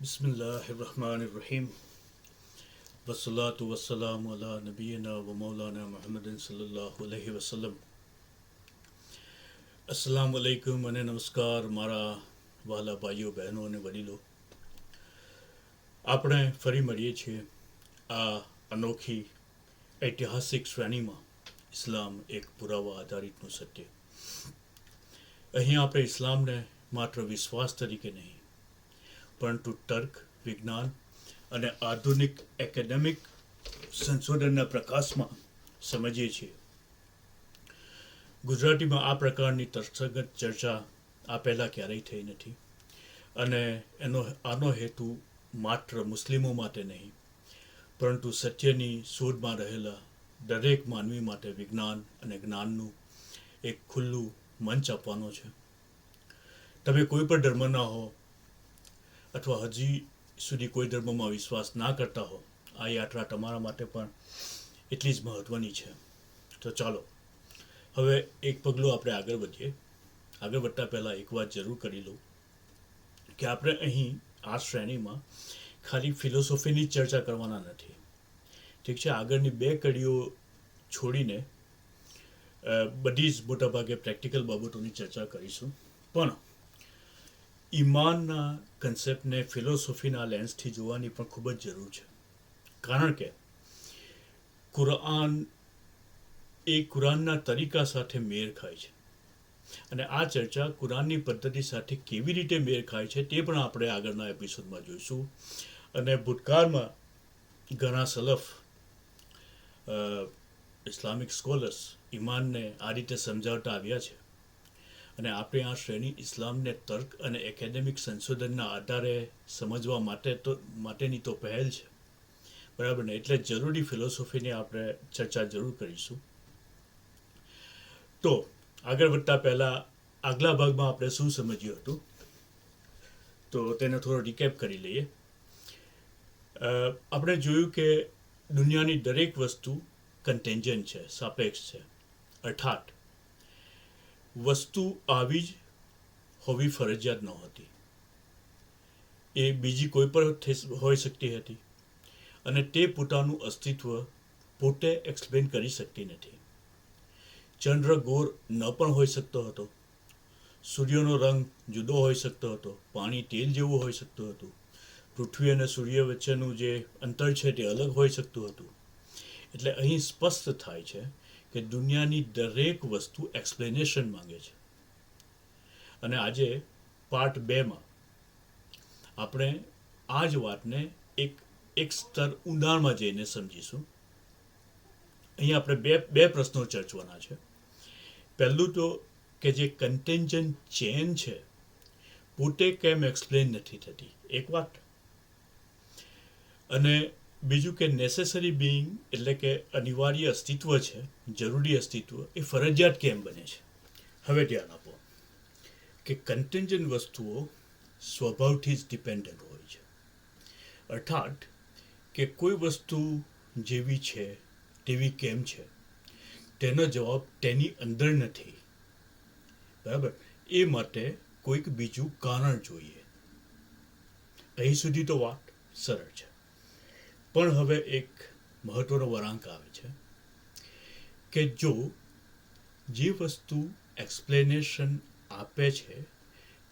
बिस्मिल्लाहिर्रहमानिर्रहीम वस्सलातु वस्सलामु अला नबीना व मौलाना मुहम्मदिन सल्लल्लाहु अलैहि वसल्लम। अस्सलाम वालेकुम અને નમસ્કાર મારા વહાલા ભાઈઓ બહેનો અને વડીલો. આપણે ફરી મળીએ છીએ આ અનોખી ઐતિહાસિક શ્રેણીમાં ઇસ્લામ એક પુરાવા આધારિતનું સત્ય. અહીં આપણે ઇસ્લામને માત્ર વિશ્વાસ તરીકે નહીં પરંતુ તર્ક, વિજ્ઞાન અને આધુનિક એકેડેમિક સંશોધનના પ્રકાશમાં સમજીએ છીએ. ગુજરાતીમાં આ પ્રકારની તર્કસંગત ચર્ચા આ પહેલાં ક્યારેય થઈ નથી અને આનો હેતુ માત્ર મુસ્લિમો માટે નહીં પરંતુ સત્યની શોધમાં રહેલા દરેક માનવી માટે વિજ્ઞાન અને જ્ઞાનનું એક ખુલ્લું મંચ આપવાનો છે. તમે કોઈ પણ ધર્મના હો અથવા હજી સુધી કોઈ ધર્મમાં વિશ્વાસ ના કરતા હો, આ યાત્રા તમારા માટે પણ એટલી જ મહત્ત્વની છે. તો ચાલો હવે એક પગલું આપણે આગળ વધીએ. આગળ વધતા પહેલાં એક વાત જરૂર કરી લઉં કે આપણે અહીં આ શ્રેણીમાં ખાલી ફિલોસોફીની જ ચર્ચા કરવાના નથી. ઠીક છે, આગળની બે કડીઓ છોડીને બધી જ મોટાભાગે પ્રેક્ટિકલ બાબતોની ચર્ચા કરીશું. પણ ઈમાનના કન્સેપ્ટને ફિલોસોફીના લેન્સથી જોવાની પણ ખૂબ જ જરૂર છે. કારણ કે કુરાન એ કુરાનના તરીકા સાથે મેળ ખાય છે અને આ ચર્ચા કુરાનની પદ્ધતિ સાથે કેવી રીતે મેળ ખાય છે તે પણ આપણે આગળના એપિસોડમાં જોઈશું. અને ભૂતકાળમાં ઘણા સલફ ઇસ્લામિક સ્કોલર્સ ઈમાનને આ રીતે સમજાવતા આવ્યા છે અને આપણે આ શ્રેણી ઇસ્લામને તર્ક અને એકેડેમિક સંશોધનના આધારે સમજવા માટેની તો પહેલ છે, બરાબર ને? એટલે જરૂરી ફિલોસોફીની આપણે ચર્ચા જરૂર કરીશું. તો આગળ વધતા પહેલાં આગલા ભાગમાં આપણે શું સમજ્યું હતું તો તેને થોડો રિકેપ કરી લઈએ. આપણે જોયું કે દુનિયાની દરેક વસ્તુ કન્ટેન્જન્ટ છે, સાપેક્ષ છે. અર્થાત વસ્તુ આવી જ હોવી ફરજિયાત નહોતી, એ બીજી કોઈ પણ હોઈ શકતી હતી અને તે પોતાનું અસ્તિત્વ પોતે એક્સપ્લેન કરી શકતી નથી. ચંદ્ર ગોળ ન પણ હોઈ શકતો હતો, સૂર્યનો રંગ જુદો હોઈ શકતો હતો, પાણી તેલ જેવું હોઈ શકતું હતું, પૃથ્વી અને સૂર્ય વચ્ચેનું જે અંતર છે તે અલગ હોઈ શકતું હતું. એટલે અહીં સ્પષ્ટ થાય છે કે દુનિયાની દરેક વસ્તુ એક્સપ્લેનેશન માંગે છે. અને આજે પાર્ટ 2માં આપણે આ જ વાતને એક સ્તર ઊંડાણમાં જઈને સમજીશું. અહીં આપણે બે પ્રશ્નો ચર્ચવાના છે. પહેલું તો કે જે કન્ટેન્જન્ટ ચેન છે પોતે કેમ એક્સપ્લેન નથી થતી, એક વાત. અને બીજું કે નેસેસરી બિંગ એટલે કે અનિવાર્ય અસ્તિત્વ છે, જરૂરી અસ્તિત્વ, એ ફરજિયાત કેમ બને છે. હવે ધ્યાન આપો કે કન્ટેન્જન્ટ વસ્તુઓ સ્વભાવથી જ ડિપેન્ડન્ટ હોય છે. અર્થાત કે કોઈ વસ્તુ જેવી છે તેવી કેમ છે તેનો જવાબ તેની અંદર નથી, બરાબર? એ માટે કોઈક બીજું કારણ જોઈએ. અહીં સુધી તો વાત સરળ છે. પણ હવે એક મહત્વનો વળાંક આવે છે કે જો જે વસ્તુ એક્સપ્લેનેશન આપે છે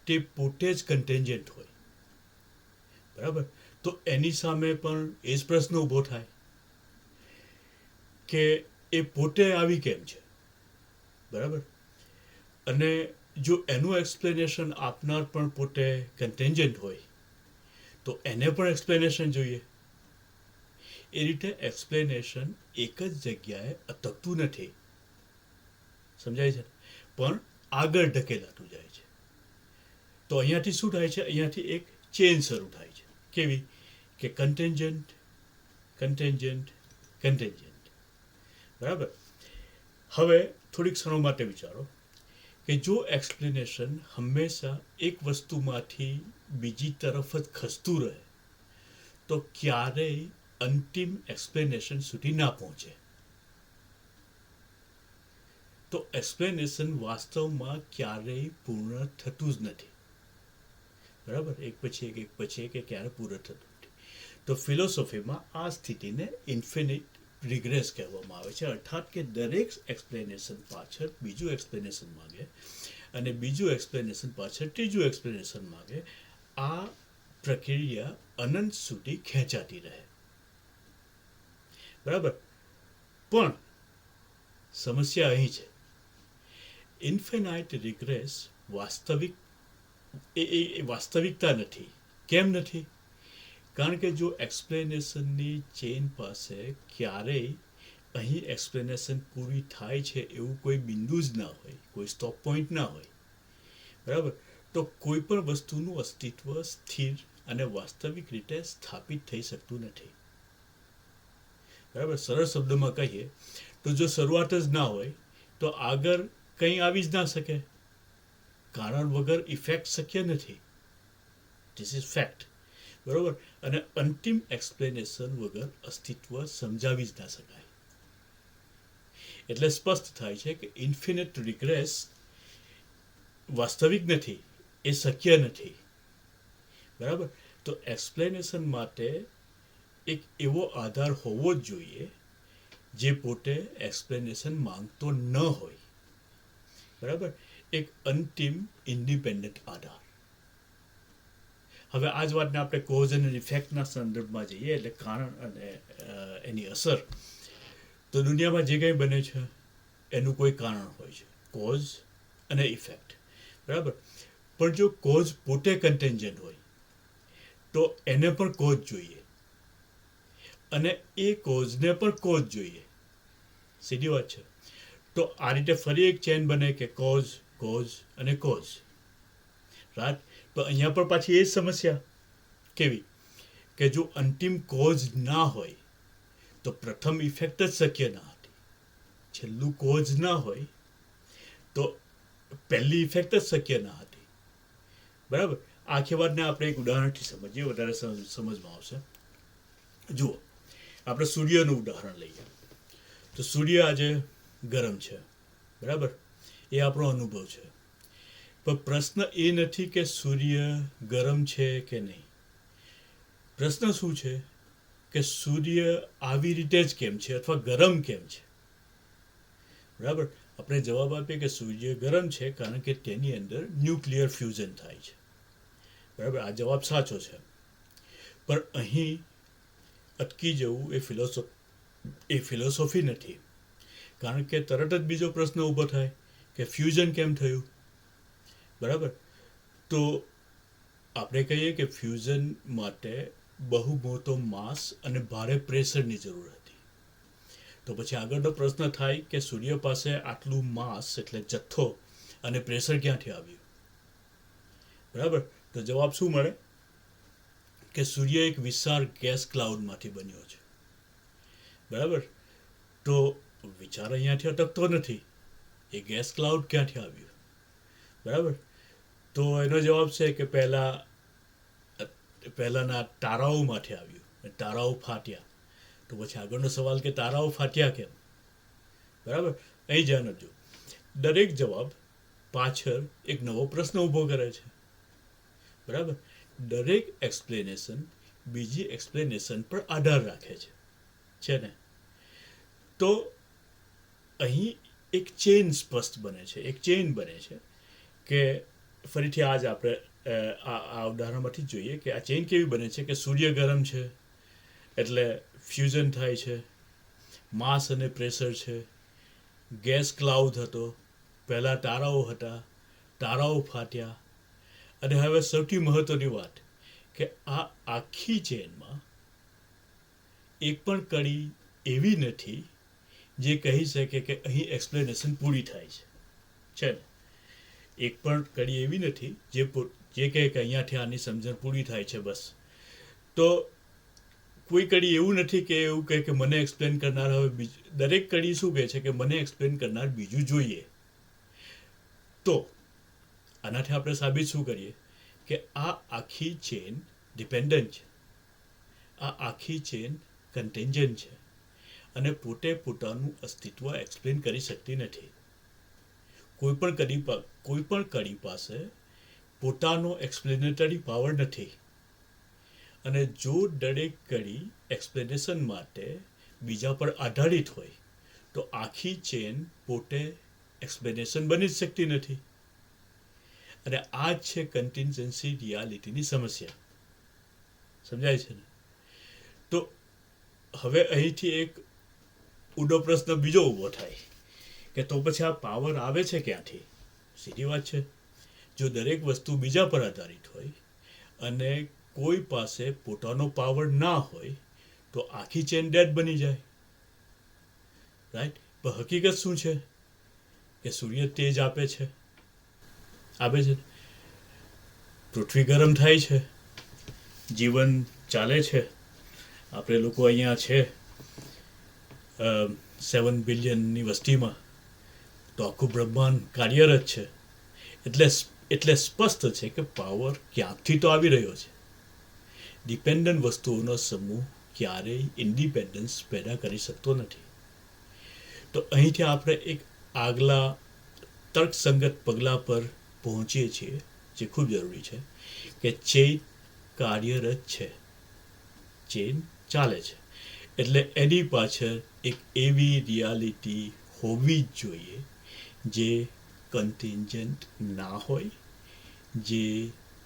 તે પોતે જ કન્ટેન્જન્ટ હોય, બરાબર, તો એની સામે પણ એ જ પ્રશ્ન ઊભો થાય કે એ પોતે આવી કેમ છે, બરાબર? અને જો એનું એક્સપ્લેનેશન આપનાર પણ પોતે કન્ટેન્જન્ટ હોય તો એને પણ એક્સપ્લેનેશન જોઈએ. એ રીતે એક્સપ્લેનેશન એક જ જગ્યાએ અટકતું નથી, સમજાય છે, પણ આગળ ધકેલાતું જાય છે. તો અહીંયાથી શું થાય છે? અહીંયાથી એક ચેન શરૂ થાય છે. કેવી? કે કન્ટેન્જન્ટ, કન્ટેન્જન્ટ, કન્ટેન્જન્ટ, બરાબર. હવે થોડીક ક્ષણો માટે વિચારો કે જો એક્સપ્લેનેશન હંમેશા એક વસ્તુમાંથી બીજી તરફ જ ખસતું રહે તો ક્યારેય અંતિમ એક્સપ્લેનેશન સુધી ના પહોંચે. તો એક્સપ્લેનેશન વાસ્તવમાં ક્યારેય પૂર્ણ થતું જ નથી. બરાબર, એક પછી એક એ ક્યારે પૂરો થતો નથી. તો ફિલોસોફીમાં આ સ્થિતિને ઇન્ફિનિટ રિગ્રેસ કહેવામાં આવે છે, અર્થાત કે દરેક એક્સપ્લેનેશન પાછળ બીજું એક્સપ્લેનેશન માગે અને બીજું એક્સપ્લેનેશન પાછળ ત્રીજું એક્સપ્લેનેશન માગે. આ પ્રક્રિયા અનંત સુધી ખેંચાતી રહે. બરાબર, પણ સમસ્યા અહીં છે. ઇન્ફિનાઇટ રિગ્રેસ વાસ્તવિક એ વાસ્તવિકતા નથી. કેમ નથી? કારણ કે જો એક્સપ્લેનેશનની ચેઇન પાસે ક્યારેય અહીં એક્સપ્લેનેશન પૂરી થાય છે એવું કોઈ બિંદુ જ ના હોય, કોઈ સ્ટોપ પોઈન્ટ ના હોય, બરાબર, તો કોઈ પણ વસ્તુનું અસ્તિત્વ સ્થિર અને વાસ્તવિક રીતે સ્થાપિત થઈ શકતું નથી. બરાબર, સરળ શબ્દોમાં કહીએ તો જો શરૂઆત જ ના હોય તો આગળ કંઈ આવી જ ના શકે. કારણ વગર ઇફેક્ટ શક્ય નથી. This is fact. બરાબર, અને અંતિમ એક્સપ્લેનેશન વગર અસ્તિત્વ સમજાવી જ ના શકાય. એટલે સ્પષ્ટ થાય છે કે ઇન્ફિનિટ રિગ્રેસ વાસ્તવિક નથી, એ શક્ય નથી. બરાબર, તો એક્સપ્લેનેશન માટે એક એવો આધાર હોવો જ જોઈએ જે પોતે એક્સપ્લેનેશન માંગતો ન હોય. બરાબર, એક અંતિમ ઇન્ડિપેન્ડન્ટ આધાર. હવે આ જ વાતને આપણે કોઝ અને ઇફેક્ટના સંદર્ભમાં જઈએ, એટલે કારણ અને એની અસર. તો દુનિયામાં જે કંઈ બને છે એનું કોઈ કારણ હોય છે, કોઝ અને ઇફેક્ટ. બરાબર, પણ જો કોઝ પોતે કન્ટેન્જન્ટ હોય તો એને પણ કોઝ જોઈએ અને એ કોઝને પણ કોઝ જોઈએ. સીધી વાત છે. તો આ રીતે ફરી એક ચેન બને કે કોઝ, કોઝ અને કોઝ. રાઈટ, તો અહીંયા પણ પાછી એ જ સમસ્યા. કેવી? કે જો અંતિમ કોઝ ના હોય તો પ્રથમ ઇફેક્ટ જ શક્ય ના હતી. છેલ્લું કોઝ ના હોય તો પહેલી ઇફેક્ટ જ શક્ય ના હતી. બરાબર, આખી વાતને આપણે એક ઉદાહરણથી સમજીએ, વધારે સમજમાં આવશે. જુઓ, આપણે સૂર્યનું ઉદાહરણ લઈએ. તો સૂર્ય આજે ગરમ છે. બરાબર, એ આપણો અનુભવ છે. પણ પ્રશ્ન એ નથી કે સૂર્ય ગરમ છે કે નહીં. પ્રશ્ન શું છે કે સૂર્ય આવી રીતે જ કેમ છે અથવા ગરમ કેમ છે. બરાબર, આપણે જવાબ આપીએ કે સૂર્ય ગરમ છે કારણ કે તેની અંદર ન્યુક્લિયર ફ્યુઝન થાય છે. બરાબર, આ જવાબ સાચો છે. પણ અહીં અટકી જવું એ ફિલોસોફી નથી. કારણ કે તરત જ બીજો પ્રશ્ન ઊભો થાય કે ફ્યુઝન કેમ થયું. બરાબર, તો આપણે કહીએ કે ફ્યુઝન માટે બહુ મોટો માસ અને ભારે પ્રેશરની જરૂર હતી. તો પછી આગળનો પ્રશ્ન થાય કે સૂર્ય પાસે આટલું માસ એટલે જથ્થો અને પ્રેશર ક્યાંથી આવ્યું. બરાબર, તો જવાબ શું મળે કે સૂર્ય એક વિશાળ ગેસ ક્લાઉડમાંથી બન્યો છે. બરાબર, તો વિચાર અહીંયાથી અટકતો નથી. એ ગેસ ક્લાઉડ ક્યાંથી આવ્યું. બરાબર, તો એનો જવાબ છે કે પહેલાના તારાઓમાંથી આવ્યું. તારાઓ ફાટ્યા. તો પછી આગળનો સવાલ કે તારાઓ ફાટ્યા કેમ. બરાબર, અહીં ધ્યાન આપજો. દરેક જવાબ પાછળ એક નવો પ્રશ્ન ઊભો કરે છે. બરાબર, દરેક એક્સપ્લેનેશન બીજી એક્સપ્લેનેશન પર આધાર રાખે છે ને. તો અહીં એક ચેઇન સ્પષ્ટ બને છે, એક ચેઇન બને છે કે ફરીથી આજ આપણે આ ઉદાહરણમાંથી જોઈએ કે આ ચેઇન કેવી બને છે કે સૂર્ય ગરમ છે એટલે ફ્યુઝન થાય છે, માસ અને પ્રેશર છે, ગેસ ક્લાઉડ હતો, પહેલાં તારાઓ હતા, તારાઓ ફાટ્યા, અને હવે સૌથી મહત્ત્વની વાત કે આ આખી ચેઇનમાં એક પણ કડી એવી નથી જે કહી શકે કે અહીં એક્સપ્લેનેશન પૂરી થાય છે ને. એક પણ કડી એવી નથી જે કહે કે અહીંયાથી આની સમજણ પૂરી થાય છે બસ. તો કોઈ કડી એવું નથી કે એવું કહે કે મને એક્સપ્લેન કરનાર હવે દરેક કડી શું કહે છે કે મને એક્સપ્લેન કરનાર બીજું જોઈએ. તો આનાથી આપણે સાબિત શું કરીએ કે આ આખી ચેન ડિપેન્ડન્ટ છે, આ આખી ચેન કન્ટેન્જન્ટ છે અને પોતે પોતાનું અસ્તિત્વ એક્સપ્લેન કરી શકતી નથી. કોઈ પણ કડી પાસે પોતાનો એક્સપ્લેનેટરી પાવર નથી, અને જો દરેક કડી એક્સપ્લેનેશન માટે બીજા પર આધારિત હોય તો આખી ચેન પોતે એક્સપ્લેનેશન બની જ શકતી નથી. અને આ જ છે કન્ટિન્જન્સી રિયાલિટીની સમસ્યા. સમજાય છે ને? તો હવે અહીંથી એક ઊંડો પ્રશ્ન બીજો ઊભો થાય કે તો પછી આ પાવર આવે છે ક્યાંથી? સીધી વાત છે, જો દરેક વસ્તુ બીજા પર આધારિત હોય અને કોઈ પાસે પોતાનો પાવર ના હોય તો આખી ચેન ડેડ બની જાય. રાઈટ? પણ હકીકત શું છે કે સૂર્ય તેજ આપે છે, પૃથ્વી ગરમ થાય છે, જીવન ચાલે છે. આપણે લોકો અહીંયા છે 7 બિલિયનની વસ્તીમાં, તો આખું બ્રહ્માંડ કાર્યરત છે. એટલે સ્પષ્ટ છે કે પાવર ક્યાંકથી તો આવી રહ્યો છે. ડિપેન્ડન્ટ વસ્તુઓનો સમૂહ ક્યારેય ઇન્ડિપેન્ડન્સ પેદા કરી શકતો નથી. તો અહીંથી આપણે એક આગલા તર્કસંગત પગલા પર પહોંચીએ છીએ, જે ખૂબ જરૂરી છે, કે ચેન કાર્યરત છે, ચેન ચાલે છે, એટલે એની પાછળ એક એવી રિયાલિટી હોવી જ જોઈએ જે કન્ટિન્જન્ટ ના હોય, જે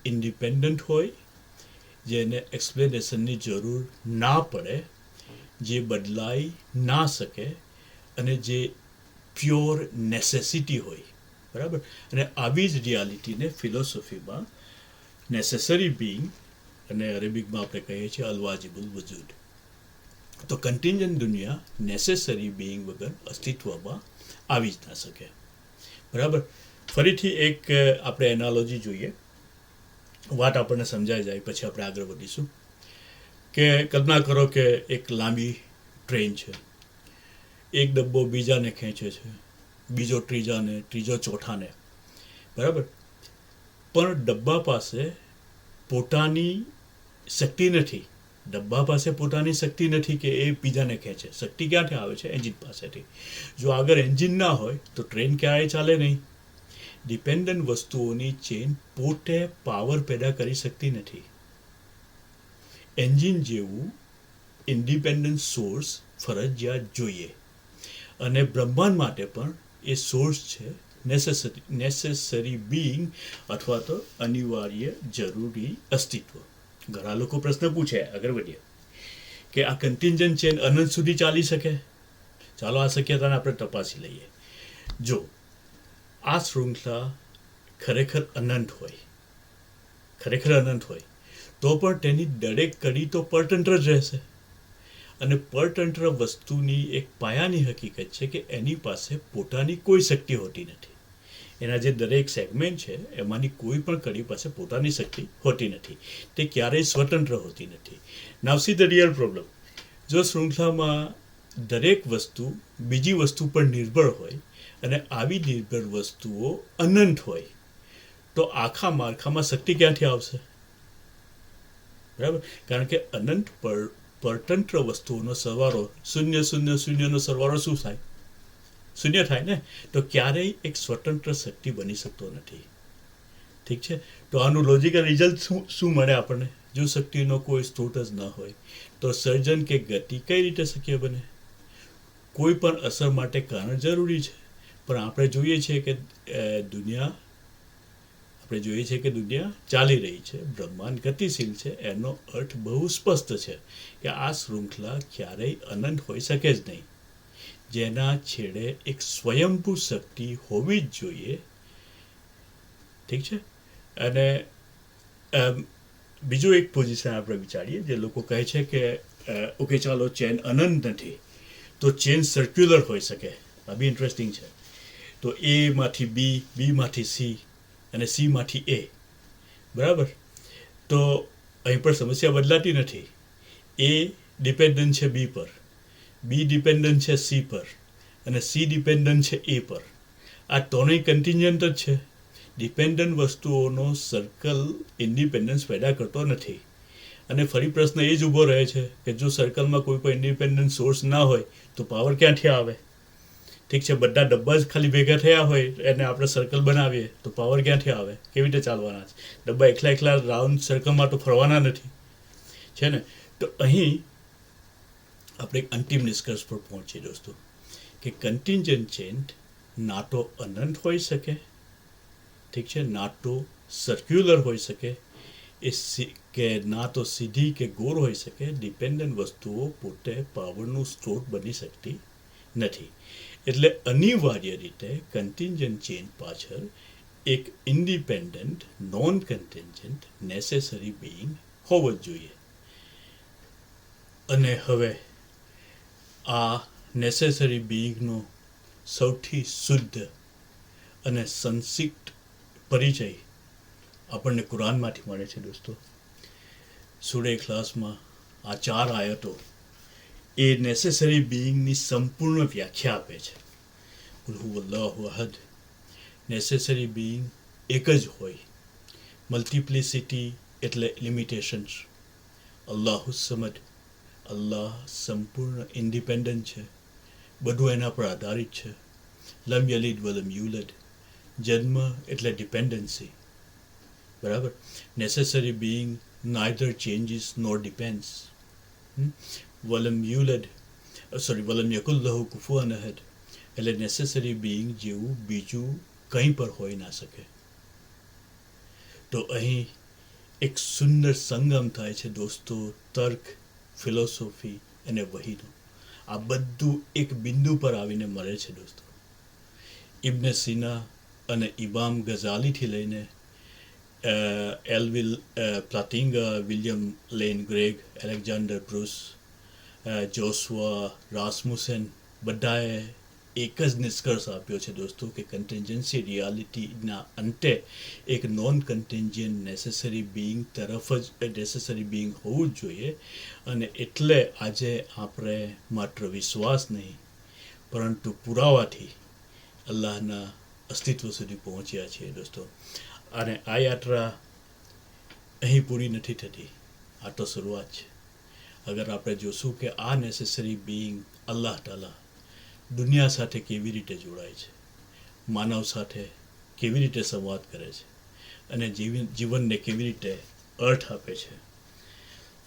ઇન્ડિપેન્ડન્ટ હોય, જેને એક્સપ્લેનેશનની જરૂર ના પડે, જે બદલાઈ ના શકે, અને જે પ્યોર નેસેસિટી હોય. બરાબર? અને આવી જ રિયાલિટીને ફિલોસોફીમાં નેસેસરી બિંગ, અને અરેબિકમાં આપણે કહીએ છીએ અલવાજિબુલ વજૂદ. તો કન્ટિન્જન્ટ દુનિયા નેસેસરી બિંગ વગર અસ્તિત્વમાં આવી જ ના શકે. બરાબર? ફરીથી એક આપણે એનાલોજી જોઈએ, વાત આપણને સમજાઈ જાય પછી આપણે આગળ વધીશું. કે કલ્પના કરો કે એક લાંબી ટ્રેન છે, એક ડબ્બો બીજાને ખેંચે છે, બીજો ત્રીજાને, ત્રીજો ચોથાને. બરાબર? પણ ડબ્બા પાસે પોતાની શક્તિ નથી. ડબ્બા પાસે પોતાની શક્તિ નથી કે એ બીજાને ખેંચે. શક્તિ ક્યાંથી આવે છે? એન્જિન પાસેથી. જો આગળ એન્જિન ના હોય તો ટ્રેન ક્યારેય ચાલે નહીં. ડિપેન્ડન્ટ વસ્તુઓની ચેન પોતે પાવર પેદા કરી શકતી નથી. એન્જિન જેવું ઇન્ડિપેન્ડન્ટ સોર્સ ફરજિયાત જોઈએ, અને બ્રહ્માંડ માટે પણ એ સોર્સ છે નેસેસરી બિંગ, અથવા તો અનિવાર્ય જરૂરી અસ્તિત્વ. ઘણા લોકો પ્રશ્ન પૂછે, આગળ વધીએ, કે આ કન્ટિન્જન્ટ ચેન અનંત સુધી ચાલી શકે? ચાલો આ શક્યતાને આપણે તપાસી લઈએ. જો આ શૃંખલા ખરેખર અનંત હોય તો પણ તેની દરેક કડી તો પરતંત્ર જ રહેશે. અને પરતંત્ર વસ્તુની એક પાયાની હકીકત છે કે એની પાસે પોતાની કોઈ શક્તિ હોતી નથી. એના જે દરેક સેગમેન્ટ છે એમાંની કોઈ પણ કડી પાસે પોતાની શક્તિ હોતી નથી. તે ક્યારેય સ્વતંત્ર હોતી નથી. નાઉ સી ધ રિયલ પ્રોબ્લેમ. જો શૃંખલામાં દરેક વસ્તુ બીજી વસ્તુ પર નિર્ભર હોય અને આવી નિર્ભર વસ્તુઓ અનંત હોય તો આખા માળખામાં શક્તિ ક્યાંથી આવશે? બરાબર? કારણ કે અનંત પરતંત્ર વસ્તુઓનો સરવાળો, 0 0 0 સરવાળો શું થાય? શૂન્ય થાય ને. તો ક્યારેય એક સ્વતંત્ર શક્તિ બની શકતો નથી. ઠીક છે? તો આનું લોજિકલ રિઝલ્ટ શું મળે આપણને? જો શક્તિનો કોઈ સ્ત્રોત જ ન હોય તો સર્જન કે ગતિ કઈ રીતે શક્ય બને? કોઈ પણ અસર માટે કારણ જરૂરી છે, પણ આપણે જોઈએ છીએ કે દુનિયા ચાલી રહી છે, બ્રહ્માંડ ગતિશીલ છે. એનો અર્થ બહુ સ્પષ્ટ છે કે આ શૃંખલા ક્યારેય અનંત હોઈ શકે જ નહીં. જેના છેડે એક સ્વયંભૂ શક્તિ હોવી જ જોઈએ. ઠીક છે? અને બીજું એક પોઝિશન આપણે વિચારીએ, જે લોકો કહે છે કે ઓકે ચાલો ચેન અનંત નથી તો ચેન સર્ક્યુલર હોઈ શકે. આ બી ઇન્ટરેસ્ટિંગ છે. તો એ માંથી બી, બી માંથી સી, અને સી માંથી એ. બરાબર? તો અહીં પણ સમસ્યા બદલાતી નથી. એ ડિપેન્ડન્ટ છે બી પર, બી ડિપેન્ડન્ટ છે સી પર, અને સી ડિપેન્ડન્ટ છે એ પર. આ ત્રણેય કન્ટિન્જન્ટ જ છે. ડિપેન્ડન્ટ વસ્તુઓનો સર્કલ ઇન્ડિપેન્ડન્સ પેદા કરતો નથી. અને ફરી પ્રશ્ન એ જ ઊભો રહે છે કે જો સર્કલમાં કોઈ પણ ઇન્ડિપેન્ડન્ટ સોર્સ ના હોય તો પાવર ક્યાંથી આવે? ઠીક છે, બધા ડબ્બા જ ખાલી ભેગા થયા હોય એને આપણે સર્કલ બનાવીએ તો પાવર ક્યાંથી આવે? કેવી રીતે ચાલવાના છે? ડબ્બા એકલા રાઉન્ડ સર્કલમાં તો ફરવાના નથી, છે ને? તો અહીં આપણે એક અંતિમ નિષ્કર્ષ પર પહોંચીએ દોસ્તો કે કન્ટિન્જન્ટ ચેન ના તો અનંત હોઈ શકે, ઠીક છે, ના તો સર્ક્યુલર હોઈ શકે, કે ના તો સીધી કે ગોળ હોઈ શકે. ડિપેન્ડન્ટ વસ્તુઓ પોતે પાવરનું સ્ત્રોત બની શકતી નથી. એટલે અનિવાર્ય રીતે કન્ટિન્જન્ટ ચેન પાછળ એક independent non contingent necessary Bing હોવો જ જોઈએ. અને હવે આ નેસેસરી બિંગનો સૌથી શુદ્ધ અને સંક્ષિપ્ત પરિચય આપણને કુરાનમાંથી મળે છે દોસ્તો. સૂરે ઇખલાસમાં આ 4 આયતો એ નેસેસરી બિંગની સંપૂર્ણ વ્યાખ્યા આપે છે. કુલ હુવલ્લાહુ અહદ, નેસેસરી બિંગ એક જ હોય. મલ્ટિપ્લિસિટી એટલે લિમિટેશન્સ. અલ્લાહુ સમદ, અલ્લાહ સંપૂર્ણ ઇન્ડિપેન્ડન્ટ છે, બધું એના પર આધારિત છે. લમ યલિદ વલમ યુલદ, જન્મ એટલે ડિપેન્ડન્સી, બરાબર. Necessary being neither changes nor depends. વલમ યુલદ વલમ યકુલ લહુ કુફુવન અહદ, એટલે નેસેસરી બિંગ જેવું બીજું કંઈ પર હોઈ ના શકે. તો અહીં એક સુંદર સંગમ થાય છે દોસ્તો, તર્ક, ફિલોસોફી અને વહીનો. આ બધું એક બિંદુ પર આવીને મળે છે દોસ્તો. ઇબ્ન સિના અને ઇમામ ગઝાલીથી લઈને Alvin Plantinga, William Lane Craig, Alexander Bruce, Joshua Rasmussen, બધાએ એક જ નિષ્કર્ષ આપ્યો છે દોસ્તો કે કન્ટિન્જન્સી રિયાલિટીના અંતે એક નોન કન્ટિન્જન્ટ નેસેસરી બિંગ તરફ જ નેસેસરી બિંગ હોવું જ જોઈએ. અને એટલે આજે આપણે માત્ર વિશ્વાસ નહીં પરંતુ પુરાવાથી અલ્લાહના અસ્તિત્વ સુધી પહોંચ્યા છીએ દોસ્તો. અને આ યાત્રા અહીં પૂરી નથી થતી, આ તો શરૂઆત છે. અગર આપણે જોશું કે આ નેસેસરી બિંગ અલ્લાહ તાલા દુનિયા સાથે કેવી રીતે જોડાય છે, માનવ સાથે કેવી રીતે સંવાદ કરે છે અને જીવનને કેવી રીતે અર્થ આપે છે,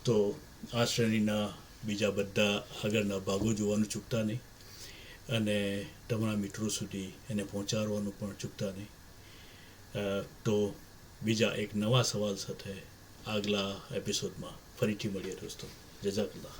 તો આ શ્રેણીના બીજા બધા આગળના ભાગો જોવાનું ચૂકતા નહીં અને તમારા મિત્રો સુધી એને પહોંચાડવાનું પણ ચૂકતા નહીં. તો બીજા એક નવા સવાલ સાથે આગલા એપિસોડમાં ફરીથી મળીએ દોસ્તો. જઝાકલ્લાહ.